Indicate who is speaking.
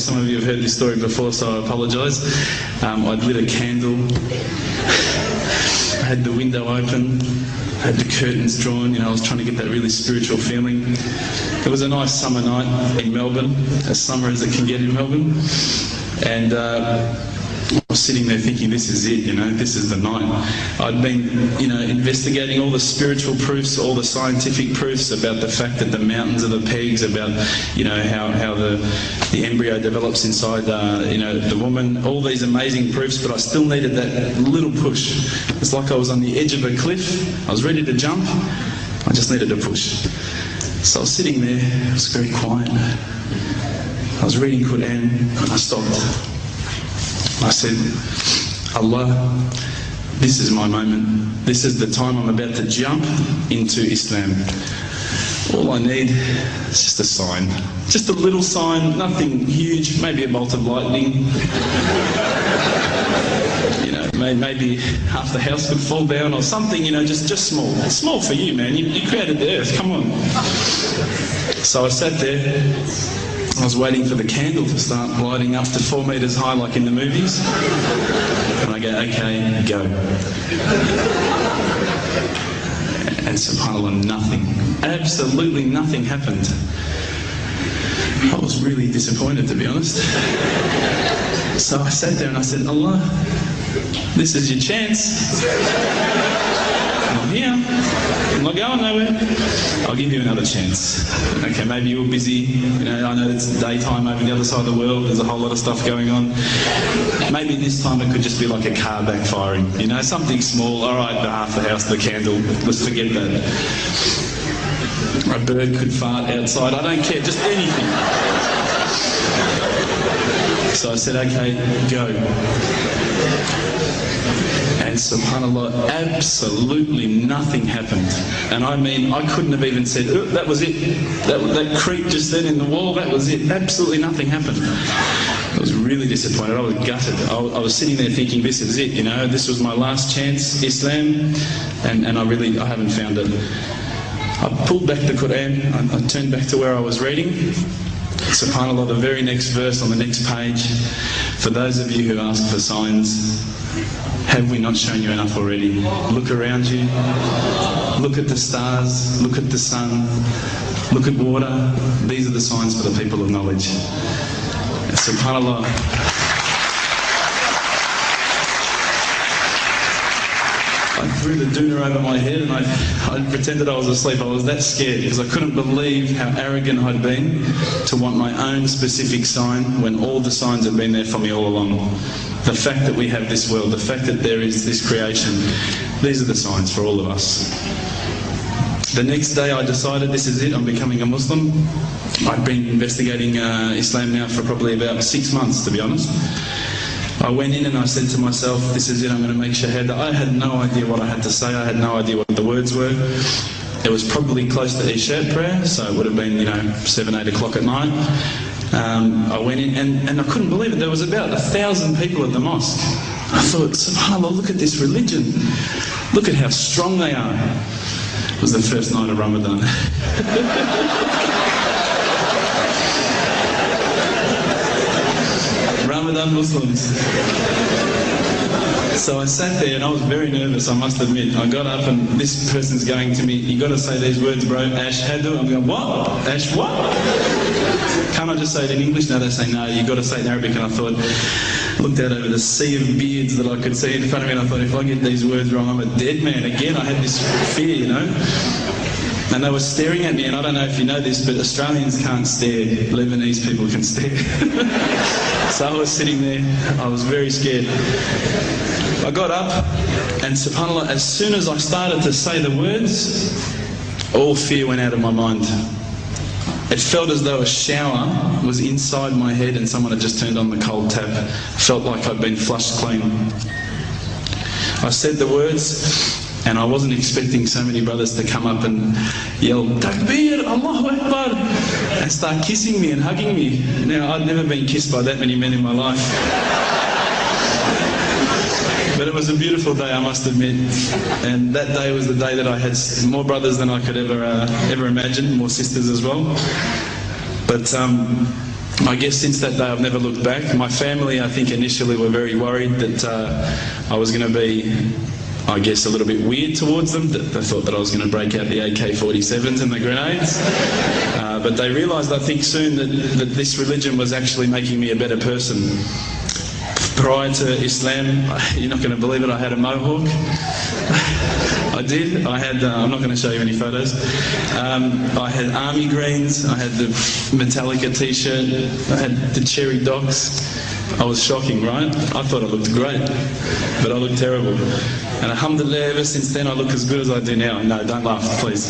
Speaker 1: Some of you have heard this story before, so I apologise. I'd lit a candle, I had the window open, I had the curtains drawn, I was trying to get that really spiritual feeling. It was a nice summer night in Melbourne, as summer as it can get in Melbourne, and I was sitting there thinking, this is it, this is the night. I'd been, investigating all the spiritual proofs, all the scientific proofs about the fact that the mountains are the pegs, about, how the embryo develops inside, the woman, all these amazing proofs, but I still needed that little push. It's like I was on the edge of a cliff, I was ready to jump, I just needed a push. So I was sitting there, it was very quiet. I was reading Quran, and I stopped. I said, Allah, this is my moment. This is the time I'm about to jump into Islam. All I need is just a sign. Just a little sign, nothing huge, maybe a bolt of lightning. Maybe half the house could fall down or something, just small. It's small for you, man. You created the earth, come on. So I sat there. I was waiting for the candle to start lighting up to 4 metres high like in the movies. And I go, okay, go. And subhanAllah, nothing. Absolutely nothing happened. I was really disappointed, to be honest. So I sat there and I said, Allah, this is your chance. I'm here. I'm not going nowhere. I'll give you another chance. Okay, maybe you're busy. I know it's daytime over the other side of the world. There's a whole lot of stuff going on. Maybe this time it could just be like a car backfiring. Something small. All right, half the house, the candle. Let's forget that. A bird could fart outside. I don't care. Just anything. So I said, okay, go. And subhanAllah, absolutely nothing happened. And I mean, I couldn't have even said, oh, that was it. That creep just then in the wall, that was it. Absolutely nothing happened. I was really disappointed. I was gutted. I was sitting there thinking, this is it, this was my last chance, Islam, and I haven't found it. I pulled back the Quran, I turned back to where I was reading. SubhanAllah, the very next verse on the next page, for those of you who ask for signs, have we not shown you enough already? Look around you, look at the stars, look at the sun, look at water. These are the signs for the people of knowledge. SubhanAllah. I threw the doona over my head and I pretended I was asleep. I was that scared because I couldn't believe how arrogant I'd been to want my own specific sign when all the signs had been there for me all along. The fact that we have this world, the fact that there is this creation, these are the signs for all of us. The next day I decided this is it, I'm becoming a Muslim. I've been investigating Islam now for probably about 6 months, to be honest. I went in and I said to myself, this is it, I'm going to make shahada. I had no idea what I had to say, I had no idea what the words were. It was probably close to Isha prayer, so it would have been, 7, 8 o'clock at night. I went in and I couldn't believe it, there was about 1,000 people at the mosque. I thought, subhanAllah, look at this religion. Look at how strong they are. It was the first night of Ramadan. Ramadan Muslims. So I sat there and I was very nervous, I must admit. I got up and this person's going to me, you got to say these words, bro, Ashhadu. I'm going, what? Ash what? Can't I just say it in English? No, they say, no, you got to say it in Arabic. And I thought, looked out over the sea of beards that I could see in front of me and I thought, if I get these words wrong, I'm a dead man. Again, I had this fear, And they were staring at me, and I don't know if you know this, but Australians can't stare. Lebanese people can stare. So I was sitting there, I was very scared. I got up, and subhanAllah, as soon as I started to say the words, all fear went out of my mind. It felt as though a shower was inside my head and someone had just turned on the cold tap. It felt like I'd been flushed clean. I said the words, and I wasn't expecting so many brothers to come up and yell, Takbir, Allahu Akbar, and start kissing me and hugging me. Now, I'd never been kissed by that many men in my life. But it was a beautiful day, I must admit. And that day was the day that I had more brothers than I could ever imagine, more sisters as well. But I guess since that day I've never looked back. My family, I think, initially were very worried that I was going to be, I guess, a little bit weird towards them. They thought that I was going to break out the AK-47s and the grenades. But they realised, I think, soon that this religion was actually making me a better person. Prior to Islam, you're not going to believe it, I had a mohawk. I did. I had, I'm not going to show you any photos. I had army greens, I had the Metallica t-shirt, I had the cherry docs. I was shocking, right? I thought I looked great, but I looked terrible. And alhamdulillah, ever since then I look as good as I do now. No, don't laugh, please.